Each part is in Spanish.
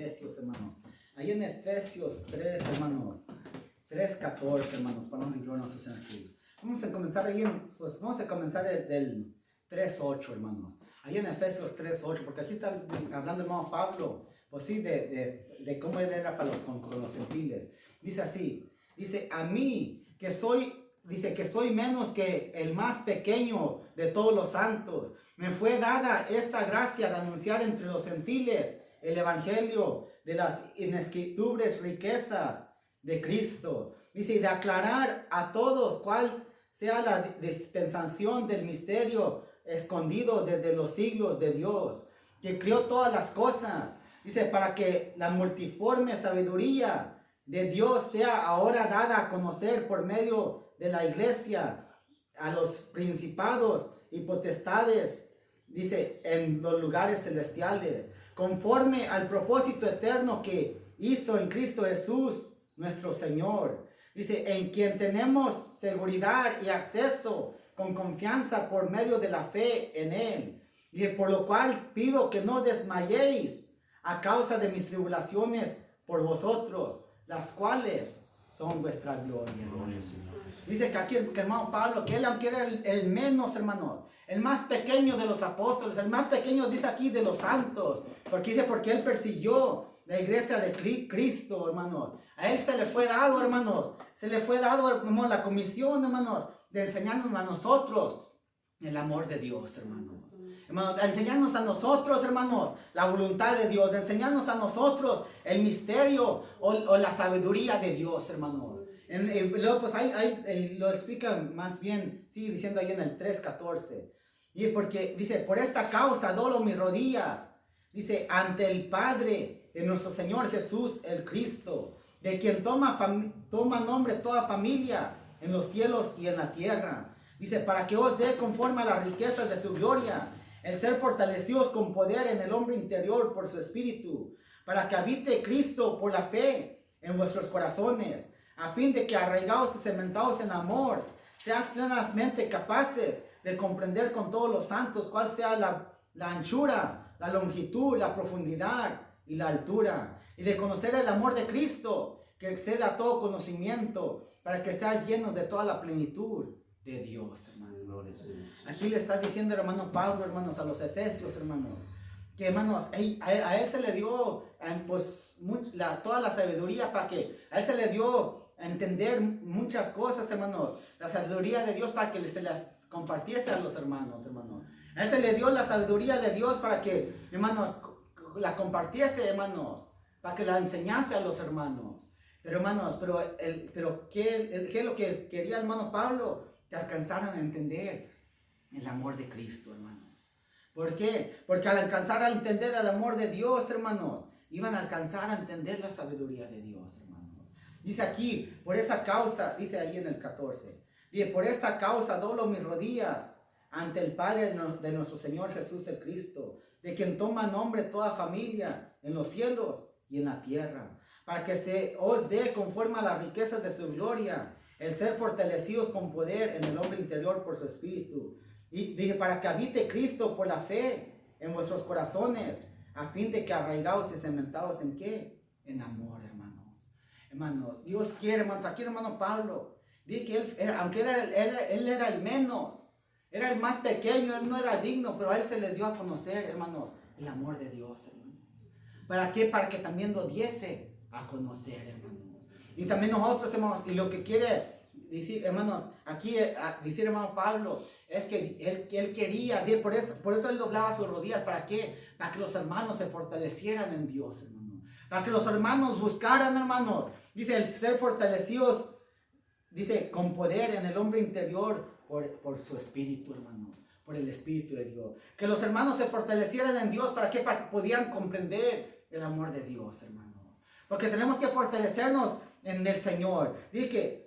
Efesios, hermanos. Ahí en Efesios 3, hermanos. 3:14, hermanos, para no ignorar nuestros enemigos. Vamos a comenzar ahí vamos a comenzar del 3:8, hermanos. Ahí en Efesios 3:8, porque aquí está hablando el hermano Pablo, pues sí, de cómo él era para con los gentiles. Dice así, dice, a mí que soy menos que el más pequeño de todos los santos, me fue dada esta gracia de anunciar entre los gentiles el evangelio de las inescrutables riquezas de Cristo. Dice, y de aclarar a todos cuál sea la dispensación del misterio escondido desde los siglos de Dios, que creó todas las cosas. Dice, para que la multiforme sabiduría de Dios sea ahora dada a conocer por medio de la iglesia a los principados y potestades, dice, en los lugares celestiales, conforme al propósito eterno que hizo en Cristo Jesús, nuestro Señor. Dice, en quien tenemos seguridad y acceso con confianza por medio de la fe en Él. Dice, por lo cual pido que no desmayéis a causa de mis tribulaciones por vosotros, las cuales son vuestra gloria. Dice que aquí el hermano Pablo, que él aunque era el menos, hermanos, el más pequeño de los apóstoles, el más pequeño, dice aquí, de los santos, porque dice, porque él persiguió la iglesia de Cristo, hermanos. A él se le fue dado, hermanos, hermanos, la comisión, hermanos, de enseñarnos a nosotros el amor de Dios, hermanos. Hermanos, a enseñarnos a nosotros, hermanos, la voluntad de Dios, de enseñarnos a nosotros el misterio o la sabiduría de Dios, hermanos. Luego, pues ahí lo explican más bien, sigue diciendo ahí en el 3:14. Y porque dice, por esta causa doblo mis rodillas, dice, ante el Padre de nuestro Señor Jesús, el Cristo, de quien toma nombre toda familia en los cielos y en la tierra. Dice, para que os dé conforme a las riquezas de su gloria, el ser fortalecidos con poder en el hombre interior por su espíritu, para que habite Cristo por la fe en vuestros corazones, a fin de que arraigados y cementados en amor, seas plenamente capaces de comprender con todos los santos cuál sea la anchura, la longitud, la profundidad y la altura, y de conocer el amor de Cristo, que exceda todo conocimiento, para que seas llenos de toda la plenitud de Dios, hermanos. Aquí le está diciendo el hermano Pablo, hermanos, a los efesios, hermanos, que, hermanos, a él se le dio pues toda la sabiduría, para que a él se le dio a entender muchas cosas, hermanos, la sabiduría de Dios para que se las compartiese a los hermanos, hermanos. A él se le dio la sabiduría de Dios para que, hermanos, la compartiese, hermanos, para que la enseñase a los hermanos. Pero, hermanos, ¿qué es lo que quería el hermano Pablo? Que alcanzaran a entender el amor de Cristo, hermanos. ¿Por qué? Porque al alcanzar a entender el amor de Dios, hermanos, iban a alcanzar a entender la sabiduría de Dios, hermanos. Dice aquí, por esa causa, dice ahí en el 14, dice, por esta causa doblo mis rodillas ante el Padre de nuestro Señor Jesús el Cristo, de quien toma nombre toda familia en los cielos y en la tierra, para que se os dé conforme a las riquezas de su gloria, el ser fortalecidos con poder en el hombre interior por su espíritu. Y dije, para que habite Cristo por la fe en vuestros corazones, a fin de que arraigados y cementados ¿en qué? En amor, hermanos. Hermanos, Dios quiere, hermanos, aquí el hermano Pablo, dice que él, aunque él era el menos, era el más pequeño, él no era digno, pero a él se le dio a conocer, hermanos, el amor de Dios, hermanos. ¿Para qué? Para que también lo diese a conocer, hermanos. Y también nosotros, hermanos, y lo que quiere decir, hermanos, aquí decir, hermano Pablo, es que él quería, por eso él doblaba sus rodillas. ¿Para qué? Para que los hermanos se fortalecieran en Dios, hermanos. Para que los hermanos buscaran, hermanos. Dice, el ser fortalecidos, dice, con poder en el hombre interior por su espíritu, hermanos. Por el espíritu de Dios. Que los hermanos se fortalecieran en Dios. ¿Para qué? Para que pudieran comprender el amor de Dios, hermanos. Porque tenemos que fortalecernos en el Señor. Dice,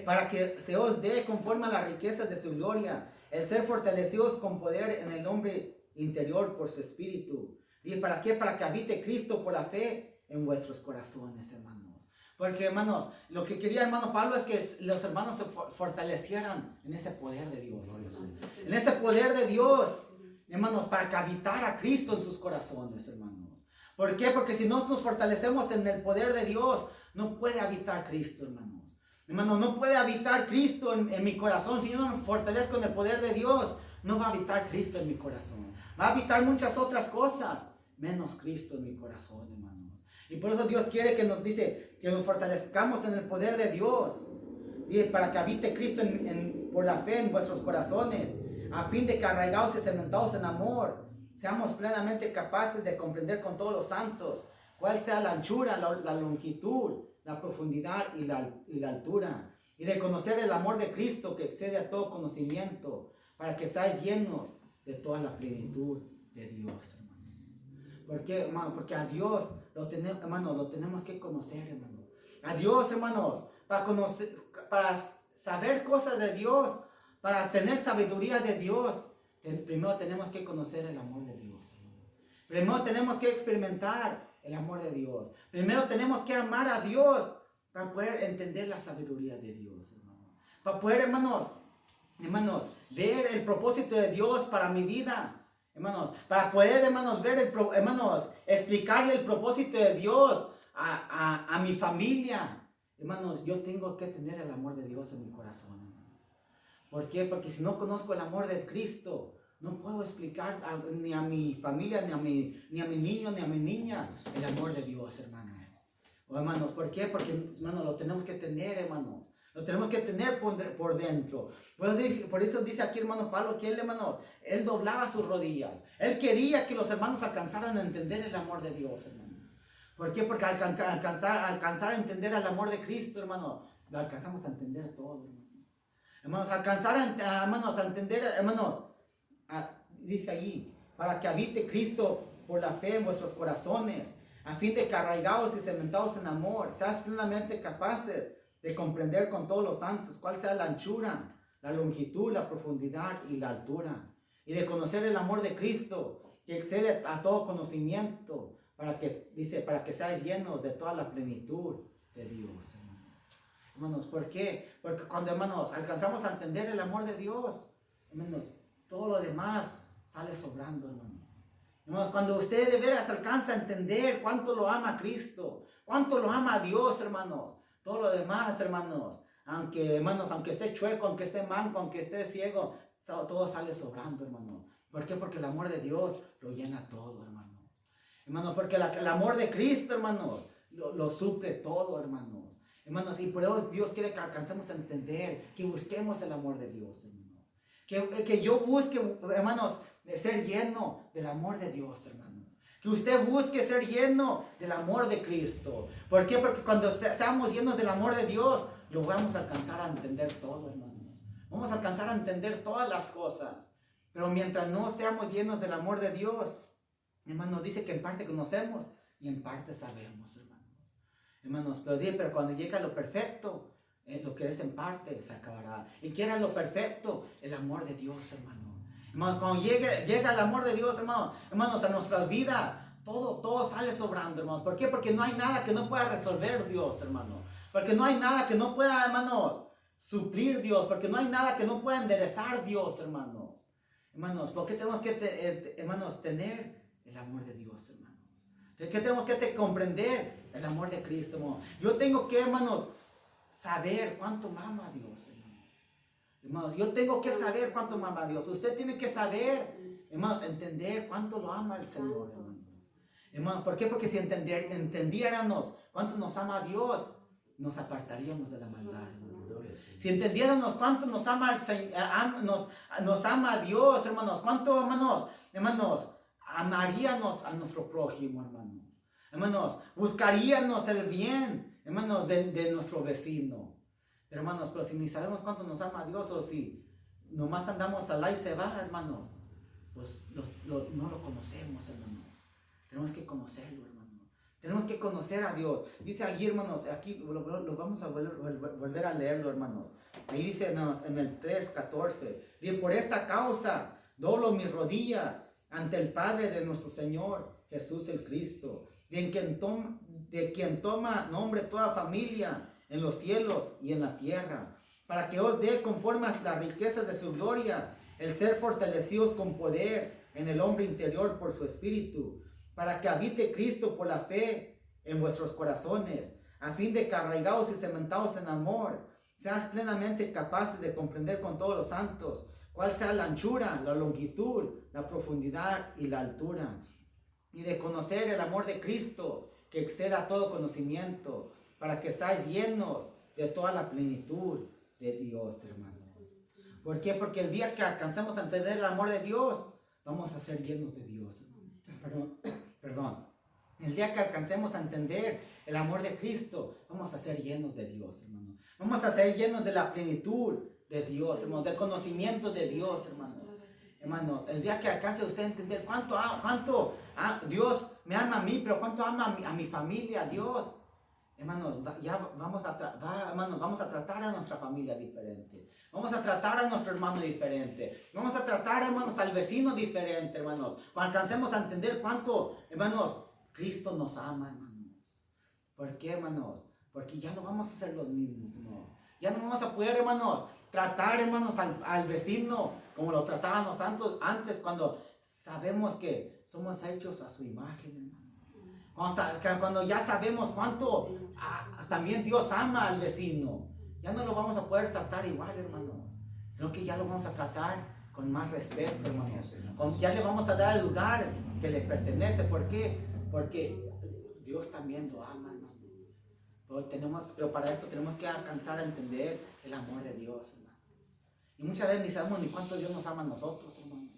para que se os dé conforme a las riquezas de su gloria, el ser fortalecidos con poder en el hombre interior por su espíritu. ¿Y para qué? Para que habite Cristo por la fe en vuestros corazones, hermanos. Porque, hermanos, lo que quería hermano Pablo es que los hermanos se fortalecieran en ese poder de Dios. En ese poder de Dios, hermanos, para que habitara Cristo en sus corazones, hermanos. ¿Por qué? Porque si no nos fortalecemos en el poder de Dios, no puede habitar Cristo, hermanos. Hermanos, no puede habitar Cristo en mi corazón. Si yo no me fortalezco en el poder de Dios, no va a habitar Cristo en mi corazón. Va a habitar muchas otras cosas, menos Cristo en mi corazón, hermanos. Y por eso Dios quiere que nos dice que nos fortalezcamos en el poder de Dios. Y para que habite Cristo por la fe en vuestros corazones, a fin de que arraigados y cementados en amor, seamos plenamente capaces de comprender con todos los santos cuál sea la anchura, la longitud, la profundidad y la altura, y de conocer el amor de Cristo que excede a todo conocimiento, para que seáis llenos de toda la plenitud de Dios, hermanos. ¿Por qué, hermano? Porque a Dios lo tenemos que conocer, hermano. A Dios, hermanos, para saber cosas de Dios, para tener sabiduría de Dios, primero tenemos que conocer el amor de Dios, hermano. Primero tenemos que experimentar el amor de Dios. Primero tenemos que amar a Dios para poder entender la sabiduría de Dios, hermano. Para poder, hermanos, ver el propósito de Dios para mi vida, hermanos. Para poder, hermanos, explicarle el propósito de Dios a mi familia. Hermanos, yo tengo que tener el amor de Dios en mi corazón, hermanos. ¿Por qué? Porque si no conozco el amor de Cristo, no puedo explicar ni a mi familia, ni a mi niño, ni a mi niña, el amor de Dios, hermanos. Hermanos, ¿por qué? Porque, hermanos, lo tenemos que tener, hermanos. Lo tenemos que tener por dentro. Por eso dice aquí, hermano Pablo, que él, hermanos, él doblaba sus rodillas. Él quería que los hermanos alcanzaran a entender el amor de Dios, hermanos. ¿Por qué? Porque alcanzar a entender el amor de Cristo, hermano, lo alcanzamos a entender todo, hermano. Hermanos, alcanzar a entender, hermanos, dice allí, para que habite Cristo por la fe en vuestros corazones, a fin de que arraigados y cementados en amor, seas plenamente capaces de comprender con todos los santos cuál sea la anchura, la longitud, la profundidad y la altura, y de conocer el amor de Cristo, que excede a todo conocimiento, para que seáis llenos de toda la plenitud de Dios, hermanos. Hermanos, ¿por qué? Porque cuando, hermanos, alcanzamos a entender el amor de Dios, hermanos, todo lo demás sale sobrando, hermanos. Hermanos, cuando usted de veras alcanza a entender cuánto lo ama a Cristo, cuánto lo ama a Dios, hermanos, todo lo demás, hermanos, aunque esté chueco, aunque esté manco, aunque esté ciego, todo sale sobrando, hermano. ¿Por qué? Porque el amor de Dios lo llena todo, hermano. Hermanos, porque el amor de Cristo, hermanos, lo suple todo, hermanos. Hermanos, y por eso Dios quiere que alcancemos a entender, que busquemos el amor de Dios, hermanos. Que yo busque, hermanos, ser lleno del amor de Dios, hermanos. Que usted busque ser lleno del amor de Cristo. ¿Por qué? Porque cuando seamos llenos del amor de Dios, lo vamos a alcanzar a entender todo, hermanos. Vamos a alcanzar a entender todas las cosas. Pero mientras no seamos llenos del amor de Dios, hermanos, dice que en parte conocemos y en parte sabemos, hermanos. Hermanos, pero cuando llega lo perfecto, lo que es en parte se acabará. ¿Y qué era lo perfecto? El amor de Dios, hermano. Hermanos, cuando llega el amor de Dios, hermanos, a nuestras vidas, todo sale sobrando, hermanos. ¿Por qué? Porque no hay nada que no pueda resolver Dios, hermano. Porque no hay nada que no pueda, hermanos, suplir Dios. Porque no hay nada que no pueda enderezar Dios, hermanos. Hermanos, ¿por qué tenemos que, hermanos, tener el amor de Dios, hermanos? ¿De qué tenemos que comprender el amor de Cristo, hermano? Yo tengo que, hermanos, saber cuánto ama a Dios, hermanos. Hermanos, yo tengo que saber cuánto ama a Dios. Usted tiene que saber, hermanos, entender cuánto lo ama el Señor, hermanos. Hermanos, ¿por qué? Porque si entendiéramos cuánto nos ama a Dios, nos apartaríamos de la maldad, hermanos. Si entendiéramos cuánto nos ama el Señor, nos ama a Dios, hermanos, cuánto, hermanos, amaríamos a nuestro prójimo, hermanos. Hermanos, buscaríamos el bien, hermanos, de nuestro vecino. Pero, hermanos, pero si ni sabemos cuánto nos ama Dios, o si nomás andamos al aire y se va, hermanos, pues no lo conocemos, hermanos. Tenemos que conocerlo, hermanos. Tenemos que conocer a Dios. Dice allí, hermanos, aquí lo vamos a volver a leerlo, hermanos. Ahí dice, hermanos, en el 3:14, dice, por esta causa doblo mis rodillas ante el Padre de nuestro Señor Jesús el Cristo, de quien toma nombre toda familia en los cielos y en la tierra, para que os dé conforme a las riquezas de su gloria, el ser fortalecidos con poder en el hombre interior por su espíritu, para que habite Cristo por la fe en vuestros corazones, a fin de que arraigados y cementados en amor, seas plenamente capaces de comprender con todos los santos cuál sea la anchura, la longitud, la profundidad y la altura, y de conocer el amor de Cristo que exceda todo conocimiento, para que seáis llenos de toda la plenitud de Dios, hermanos. ¿Por qué? Porque el día que alcancemos a entender el amor de Dios, vamos a ser llenos de Dios. Perdón. El día que alcancemos a entender el amor de Cristo, vamos a ser llenos de Dios, hermano. Vamos a ser llenos de la plenitud de Dios, hermano, del conocimiento de Dios, hermano. Hermanos, el día que alcance usted a entender cuánto Dios me ama a mí, pero cuánto ama a mi familia, Dios. Hermanos, vamos a tratar a nuestra familia diferente. Vamos a tratar a nuestro hermano diferente. Vamos a tratar, hermanos, al vecino diferente, hermanos. Cuando alcancemos a entender cuánto, hermanos, Cristo nos ama, hermanos. ¿Por qué, hermanos? Porque ya no vamos a ser los mismos, hermanos. Ya no vamos a poder, hermanos, tratar, hermanos, al vecino como lo tratábamos antes, cuando sabemos que somos hechos a su imagen, hermano. Cuando ya sabemos cuánto también Dios ama al vecino, ya no lo vamos a poder tratar igual, hermanos, sino que ya lo vamos a tratar con más respeto, hermanos. Ya le vamos a dar el lugar que le pertenece. ¿Por qué? Porque Dios también lo ama, hermanos. Pero para esto tenemos que alcanzar a entender el amor de Dios, hermano. Y muchas veces ni sabemos ni cuánto Dios nos ama a nosotros, hermano.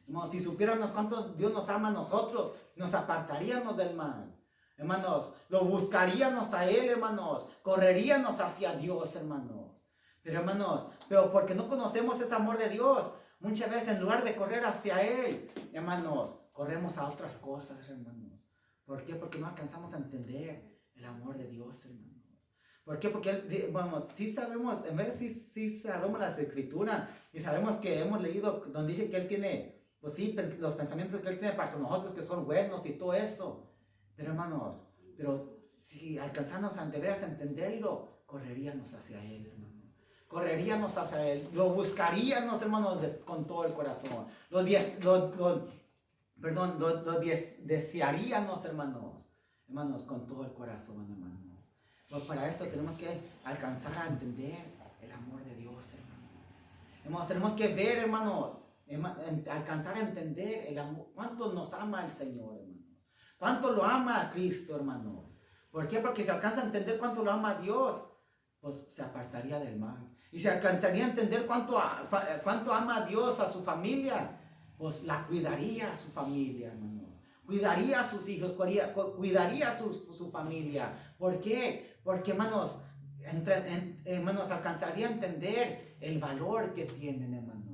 Hermanos, si supiéramos cuánto Dios nos ama a nosotros, nos apartaríamos del mal. Hermanos, lo buscaríamos a Él, hermanos. Correríamos hacia Dios, hermanos. Pero porque no conocemos ese amor de Dios, muchas veces en lugar de correr hacia Él, hermanos, corremos a otras cosas, hermanos. ¿Por qué? Porque no alcanzamos a entender el amor de Dios, hermanos. ¿Por qué? Porque, sí sabemos, en vez de sí sabemos las escrituras y sabemos que hemos leído donde dice que Él tiene, pues sí, los pensamientos que Él tiene para con nosotros que son buenos y todo eso. Pero, hermanos, si alcanzamos a entenderlo, correríamos hacia Él, hermanos. Correríamos hacia Él, lo buscaríamos, hermanos, con todo el corazón. Lo desearíamos, hermanos, con todo el corazón, hermanos. Pues para esto tenemos que alcanzar a entender el amor de Dios, hermanos. Tenemos que ver, hermanos, alcanzar a entender el amor, cuánto nos ama el Señor, hermanos. Cuánto lo ama a Cristo, hermanos. ¿Por qué? Porque si alcanza a entender cuánto lo ama a Dios, pues se apartaría del mal. Y si alcanzaría a entender cuánto ama a Dios a su familia, pues la cuidaría a su familia, hermanos. Cuidaría a sus hijos, cuidaría a su familia. ¿Por qué? Porque, hermanos, alcanzaría a entender el valor que tienen, hermanos.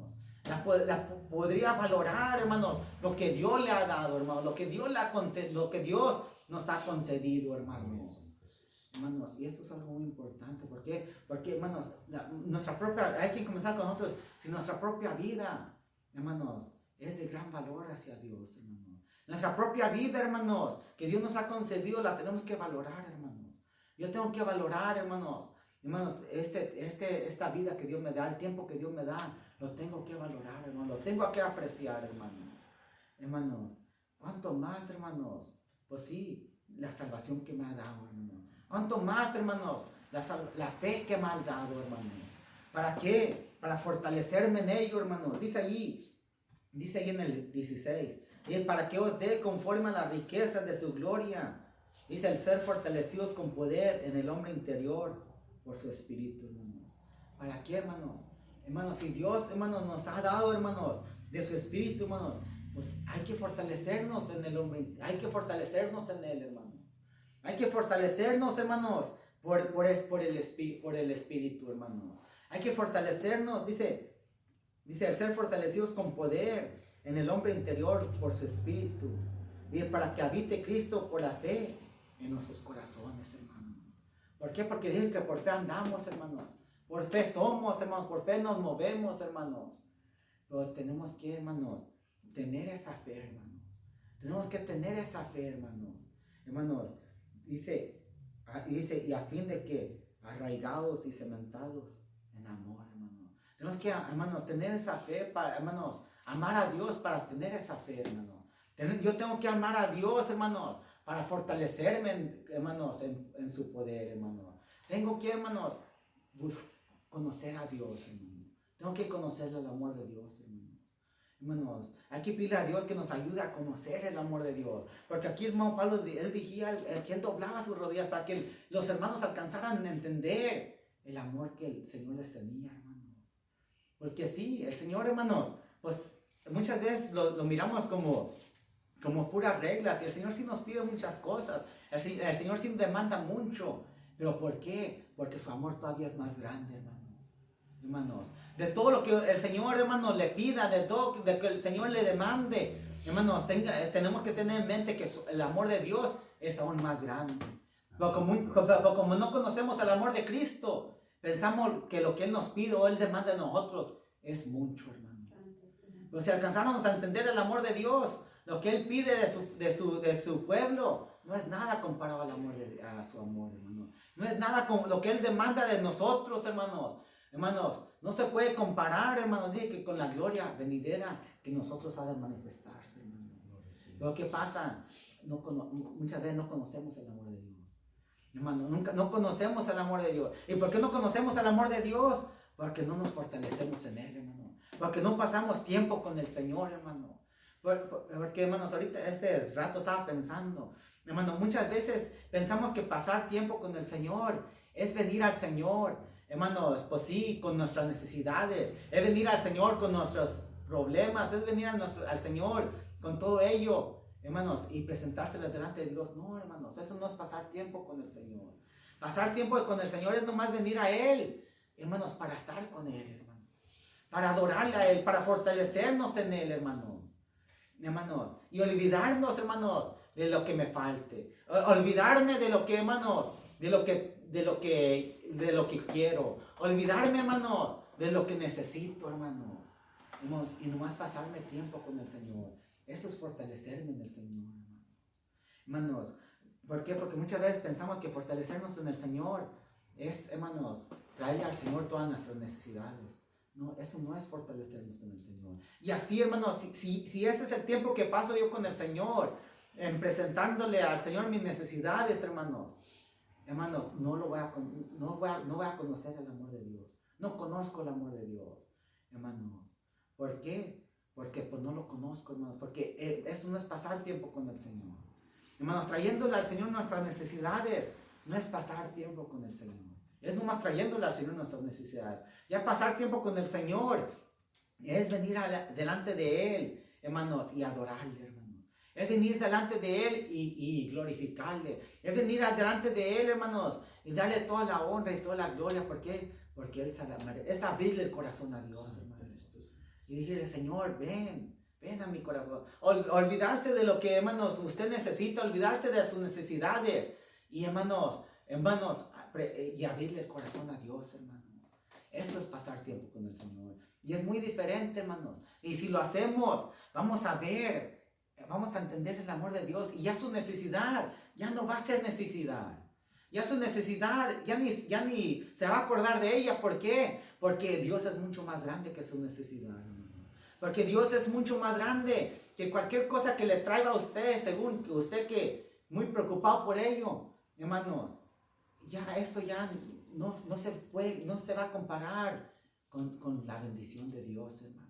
Podría valorar, hermanos, lo que Dios le ha dado, hermanos, lo que Dios nos ha concedido, hermanos. Hermanos, y esto es algo muy importante. ¿Por qué? Porque, hermanos, hay que comenzar con nosotros. Si nuestra propia vida, hermanos, es de gran valor hacia Dios, hermanos. Nuestra propia vida, hermanos, que Dios nos ha concedido, la tenemos que valorar, hermanos. Yo tengo que valorar, hermanos, esta vida que Dios me da, el tiempo que Dios me da, lo tengo que valorar, hermanos, lo tengo que apreciar, hermanos. ¿Cuánto más, hermanos? Pues sí, la salvación que me ha dado, hermanos. ¿Cuánto más, hermanos? La fe que me ha dado, hermanos. ¿Para qué? Para fortalecerme en ello, hermanos. Dice ahí en el 16, y para que os dé conforme a las riquezas de su gloria. Dice el ser fortalecidos con poder en el hombre interior por su espíritu, hermanos. ¿Para qué, hermanos? Hermanos, si Dios, hermanos, nos ha dado, hermanos, de su espíritu, hermanos, pues hay que fortalecernos en el hombre, hay que fortalecernos en él, hermanos. Hay que fortalecernos, hermanos, por el espíritu, hermanos. Hay que fortalecernos, dice el ser fortalecidos con poder en el hombre interior por su espíritu. Dice, para que habite Cristo por la fe en nuestros corazones, hermanos. ¿Por qué? Porque dice que por fe andamos, hermanos. Por fe somos, hermanos. Por fe nos movemos, hermanos. Pero tenemos que, hermanos, tener esa fe, hermanos. Tenemos que tener esa fe, hermanos. Hermanos, dice, y a fin de que arraigados y cementados en amor, hermanos. Tenemos que, hermanos, tener esa fe para, hermanos, amar a Dios para tener esa fe, hermanos. Yo tengo que amar a Dios, hermanos, para fortalecerme, hermanos, en su poder, hermanos. Tengo que, hermanos, conocer a Dios, hermanos. Tengo que conocer el amor de Dios, hermanos. Hermanos, hay que pedirle a Dios que nos ayude a conocer el amor de Dios. Porque aquí, hermano Pablo, él decía que él doblaba sus rodillas para que los hermanos alcanzaran a entender el amor que el Señor les tenía, hermanos. Porque sí, el Señor, hermanos, pues muchas veces lo miramos como puras reglas. Y el Señor sí nos pide muchas cosas. El Señor sí demanda mucho. ¿Pero por qué? Porque su amor todavía es más grande, hermanos. De todo lo que el Señor, hermanos, le pida, de todo de que el Señor le demande, hermanos, tenemos que tener en mente que el amor de Dios es aún más grande. Pero como no conocemos el amor de Cristo, pensamos que lo que Él nos pide o Él demanda de nosotros es mucho, hermanos. Pero si alcanzáramos a entender el amor de Dios, lo que Él pide de su pueblo, no es nada comparado al amor a su amor, hermano. No es nada con lo que Él demanda de nosotros, hermanos. Hermanos, no se puede comparar, hermanos, que con la gloria venidera que nosotros ha de manifestarse, hermanos. Pero ¿qué pasa? Muchas veces no conocemos el amor de Dios. Hermano, no conocemos el amor de Dios. ¿Y por qué no conocemos el amor de Dios? Porque no nos fortalecemos en Él, hermano. Porque no pasamos tiempo con el Señor, hermano. Porque, hermanos, ahorita este rato estaba pensando, hermano, muchas veces pensamos que pasar tiempo con el Señor es venir al Señor, hermanos, pues sí, con nuestras necesidades, es venir al Señor con nuestros problemas, es venir al Señor con todo ello, hermanos, y presentárselo delante de Dios. No, hermanos, eso no es pasar tiempo con el Señor. Pasar tiempo con el Señor es nomás venir a Él, hermanos, para estar con Él, hermanos, para adorarle a Él, para fortalecernos en Él, hermanos. Y olvidarnos, hermanos, de lo que me falte. Olvidarme de lo que, hermanos, de lo que quiero. Olvidarme, hermanos, de lo que necesito, hermanos. Y nomás pasarme tiempo con el Señor. Eso es fortalecerme en el Señor, hermanos. ¿Por qué? Porque muchas veces pensamos que fortalecernos en el Señor es, hermanos, traerle al Señor todas nuestras necesidades. No, eso no es fortalecernos en el Señor. Y así, hermanos, si ese es el tiempo que paso yo con el Señor, en presentándole al Señor mis necesidades, hermanos, no voy a conocer el amor de Dios. No conozco el amor de Dios, hermanos. ¿Por qué? Porque pues no lo conozco, hermanos. Porque eso no es pasar tiempo con el Señor. Hermanos, trayéndole al Señor nuestras necesidades, no es pasar tiempo con el Señor. Es nomás trayéndole al Señor nuestras necesidades. Ya pasar tiempo con el Señor es venir delante de Él, hermanos, y adorarle, hermanos. Es venir delante de Él y glorificarle. Es venir delante de Él, hermanos, y darle toda la honra y toda la gloria. ¿Por qué? Porque Él es abrirle el corazón a Dios, hermanos. Y decirle, Señor, ven a mi corazón. Olvidarse de lo que, hermanos, usted necesita, olvidarse de sus necesidades. Y, hermanos, y abrirle el corazón a Dios, hermanos. Eso es pasar tiempo con el Señor. Y es muy diferente, hermanos. Y si lo hacemos, vamos a entender el amor de Dios. Y ya su necesidad ya no va a ser necesidad. Ya su necesidad ya ni se va a acordar de ella. ¿Por qué? Porque Dios es mucho más grande que su necesidad, hermanos. Porque Dios es mucho más grande que cualquier cosa que le traiga a usted, según que usted que muy preocupado por ello, hermanos. Ya eso ya no se va a comparar con la bendición de Dios, hermanos.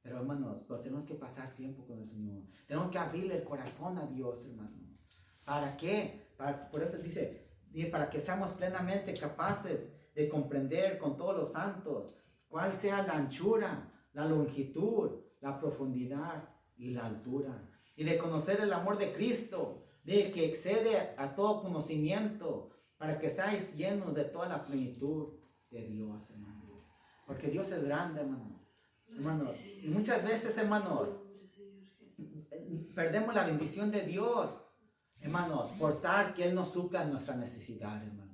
Pero, hermanos, tenemos que pasar tiempo con el Señor. Tenemos que abrirle el corazón a Dios, hermanos. ¿Para qué? Por eso dice, para que seamos plenamente capaces de comprender con todos los santos cuál sea la anchura, la longitud, la profundidad y la altura. Y de conocer el amor de Cristo, de que excede a todo conocimiento, para que seáis llenos de toda la plenitud de Dios, hermanos. Porque Dios es grande, hermanos. Y muchas veces, hermanos, perdemos la bendición de Dios, hermanos, por tal que Él nos supla nuestra necesidad, hermanos.